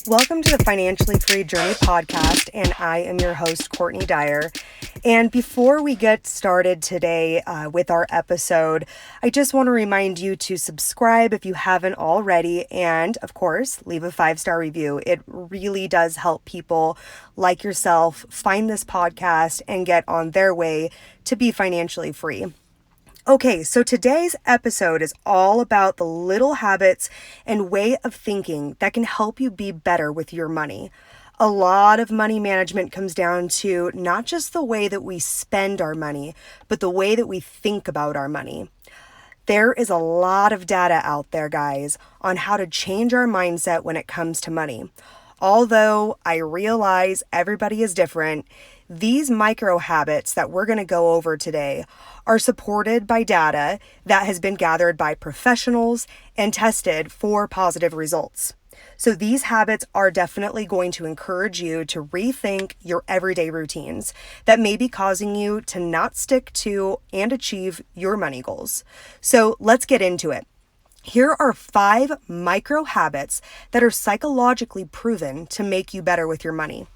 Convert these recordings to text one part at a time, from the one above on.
Welcome to the Financially Free Journey podcast, and I am your host, Courtney Dyer. And before we get started today with our episode, I just want to remind you to subscribe if you haven't already, and of course, leave a 5-star review. It really does help people like yourself find this podcast and get on their way to be financially free. Okay, so today's episode is all about the little habits and way of thinking that can help you be better with your money. A lot of money management comes down to not just the way that we spend our money, but the way that we think about our money. There is a lot of data out there, guys, on how to change our mindset when it comes to money. Although I realize everybody is different, these micro habits that we're going to go over today are supported by data that has been gathered by professionals and tested for positive results. So these habits are definitely going to encourage you to rethink your everyday routines that may be causing you to not stick to and achieve your money goals. So let's get into it. Here are 5 micro habits that are psychologically proven to make you better with your money.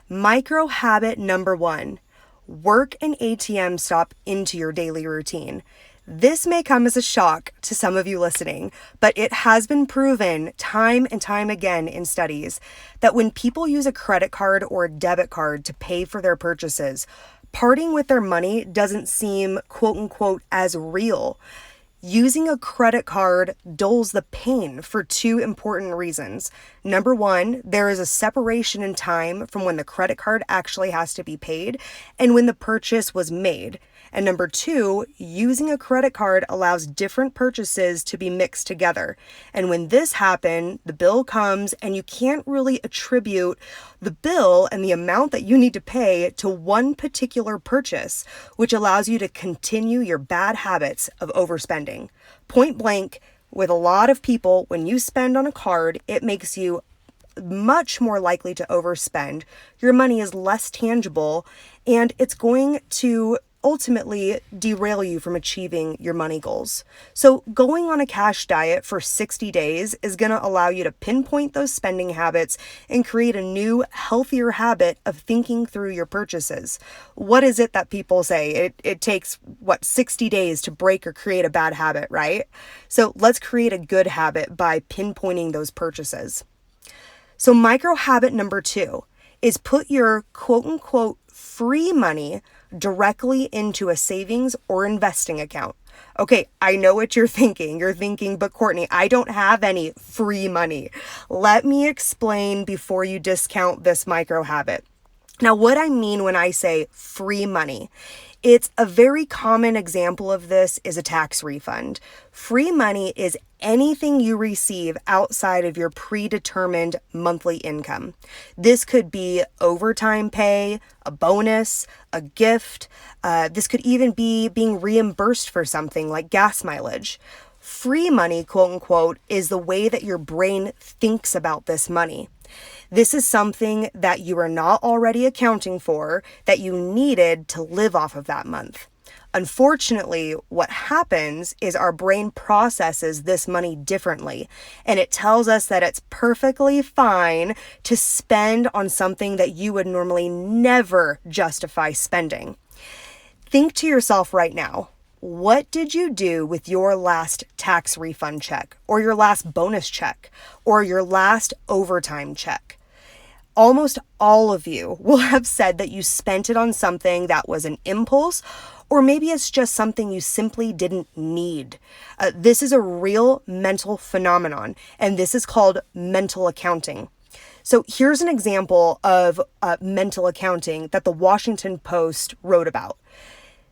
Micro habit number 1, work an ATM stop into your daily routine. This may come as a shock to some of you listening, but it has been proven time and time again in studies that when people use a credit card or a debit card to pay for their purchases, parting with their money doesn't seem quote unquote as real. Using a credit card dulls the pain for 2 important reasons. Number 1, there is a separation in time from when the credit card actually has to be paid and when the purchase was made. And number 2, using a credit card allows different purchases to be mixed together. And when this happens, the bill comes and you can't really attribute the bill and the amount that you need to pay to one particular purchase, which allows you to continue your bad habits of overspending. Point blank, with a lot of people, when you spend on a card, it makes you much more likely to overspend. Your money is less tangible, and it's going to ultimately derail you from achieving your money goals. So going on a cash diet for 60 days is going to allow you to pinpoint those spending habits and create a new, healthier habit of thinking through your purchases. What is it that people say? It takes, 60 days to break or create a bad habit, right? So let's create a good habit by pinpointing those purchases. So micro habit number 2 is put your quote unquote free money directly into a savings or investing account. Okay, I know what you're thinking. You're thinking, but Courtney, I don't have any free money. Let me explain before you discount this micro habit. Now, what I mean when I say free money, it's a very common example of this is a tax refund. Free money is anything you receive outside of your predetermined monthly income. This could be overtime pay, a bonus, a gift. This could even be being reimbursed for something like gas mileage. Free money, quote unquote, is the way that your brain thinks about this money. This is something that you are not already accounting for that you needed to live off of that month. Unfortunately, what happens is our brain processes this money differently, and it tells us that it's perfectly fine to spend on something that you would normally never justify spending. Think to yourself right now, what did you do with your last tax refund check, or your last bonus check, or your last overtime check? Almost all of you will have said that you spent it on something that was an impulse, or maybe it's just something you simply didn't need. This is a real mental phenomenon, and this is called mental accounting. So here's an example of mental accounting that the Washington Post wrote about.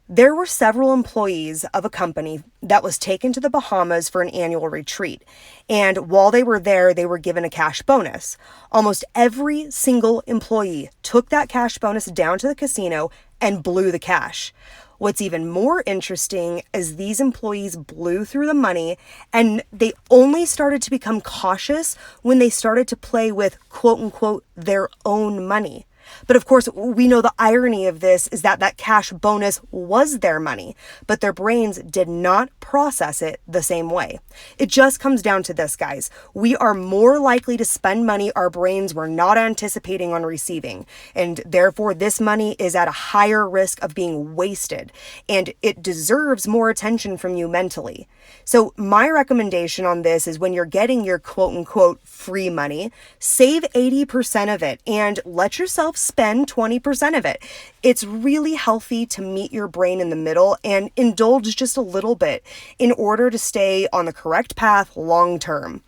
There were several employees of a company that was taken to the Bahamas for an annual retreat. And while they were there, they were given a cash bonus. Almost every single employee took that cash bonus down to the casino and blew the cash. What's even more interesting is these employees blew through the money, and they only started to become cautious when they started to play with quote unquote their own money. But of course, we know the irony of this is that that cash bonus was their money, but their brains did not process it the same way. It just comes down to this, guys. We are more likely to spend money our brains were not anticipating on receiving, and therefore this money is at a higher risk of being wasted, and it deserves more attention from you mentally. So my recommendation on this is when you're getting your quote unquote free money, save 80% of it and let yourself spend 20% of it. It's really healthy to meet your brain in the middle and indulge just a little bit in order to stay on the correct path long term.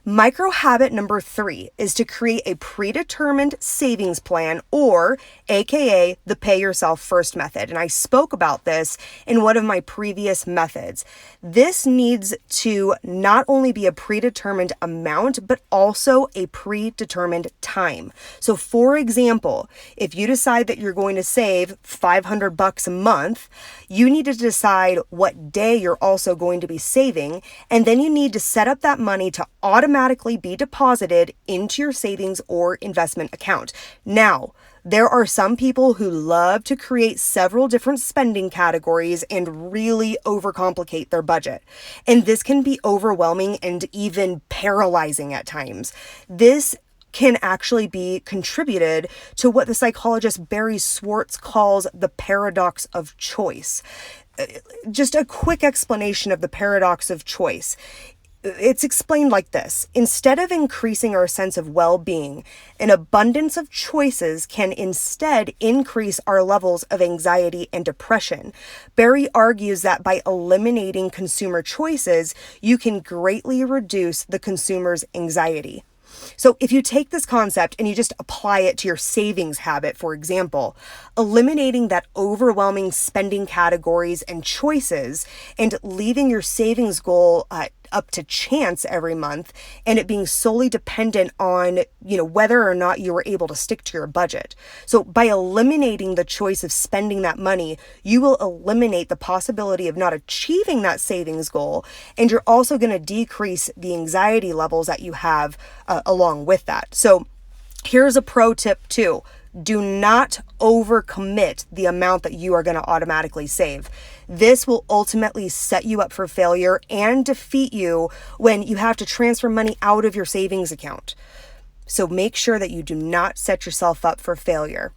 Micro habit number 3 is to create a predetermined savings plan, or AKA the pay yourself first method. And I spoke about this in one of my previous methods. This needs to not only be a predetermined amount, but also a predetermined time. So for example, if you decide that you're going to save $500 a month, you need to decide what day you're also going to be saving, and then you need to set up that money to automatically be deposited into your savings or investment account. Now, there are some people who love to create several different spending categories and really overcomplicate their budget. And this can be overwhelming and even paralyzing at times. This can actually be contributed to what the psychologist Barry Schwartz calls the paradox of choice. Just a quick explanation of the paradox of choice. It's explained like this. Instead of increasing our sense of well-being, an abundance of choices can instead increase our levels of anxiety and depression. Barry argues that by eliminating consumer choices, you can greatly reduce the consumer's anxiety. So if you take this concept and you just apply it to your savings habit, for example, eliminating that overwhelming spending categories and choices and leaving your savings goal up to chance every month, and it being solely dependent on, whether or not you were able to stick to your budget. So by eliminating the choice of spending that money, you will eliminate the possibility of not achieving that savings goal, and you're also going to decrease the anxiety levels that you have along with that. So here's a pro tip too. Do not overcommit the amount that you are going to automatically save. This will ultimately set you up for failure and defeat you when you have to transfer money out of your savings account. So make sure that you do not set yourself up for failure.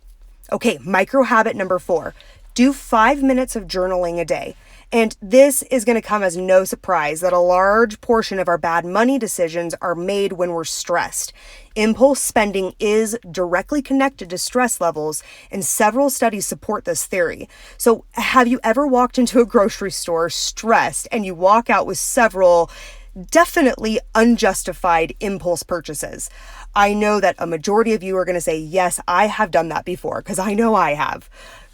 Okay, micro habit number 4. Do 5 minutes of journaling a day. And this is going to come as no surprise that a large portion of our bad money decisions are made when we're stressed. Impulse spending is directly connected to stress levels, and several studies support this theory. So have you ever walked into a grocery store stressed and you walk out with several definitely unjustified impulse purchases? I know that a majority of you are going to say, yes, I have done that before, because I know I have.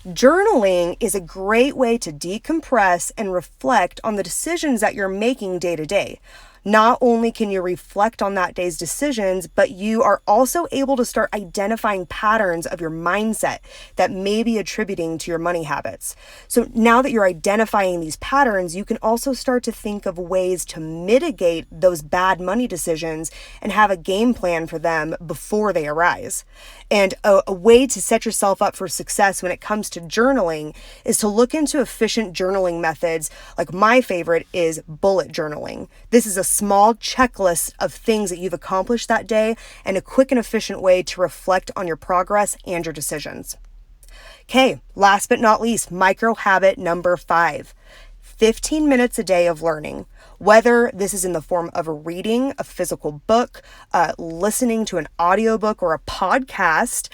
Journaling is a great way to decompress and reflect on the decisions that you're making day to day. Not only can you reflect on that day's decisions, but you are also able to start identifying patterns of your mindset that may be attributing to your money habits. So now that you're identifying these patterns, you can also start to think of ways to mitigate those bad money decisions and have a game plan for them before they arise. And a way to set yourself up for success when it comes to journaling is to look into efficient journaling methods. Like my favorite is bullet journaling. This is a small checklist of things that you've accomplished that day and a quick and efficient way to reflect on your progress and your decisions. Okay, last but not least, micro habit number 5. 15 minutes a day of learning. Whether this is in the form of a reading, a physical book, listening to an audiobook or a podcast,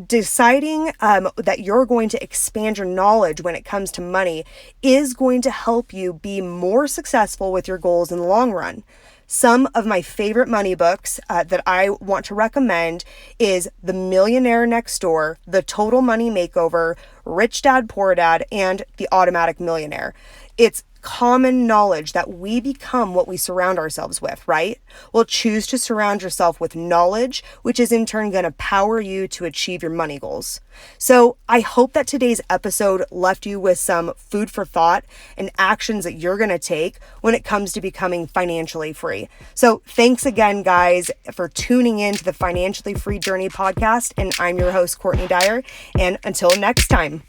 deciding that you're going to expand your knowledge when it comes to money is going to help you be more successful with your goals in the long run. Some of my favorite money books that I want to recommend is The Millionaire Next Door, The Total Money Makeover, Rich Dad Poor Dad, and The Automatic Millionaire. It's common knowledge that we become what we surround ourselves with, right? Well, choose to surround yourself with knowledge, which is in turn going to power you to achieve your money goals. So I hope that today's episode left you with some food for thought and actions that you're going to take when it comes to becoming financially free. So thanks again, guys, for tuning in to the Financially Free Journey podcast. And I'm your host, Courtney Dyer. And until next time.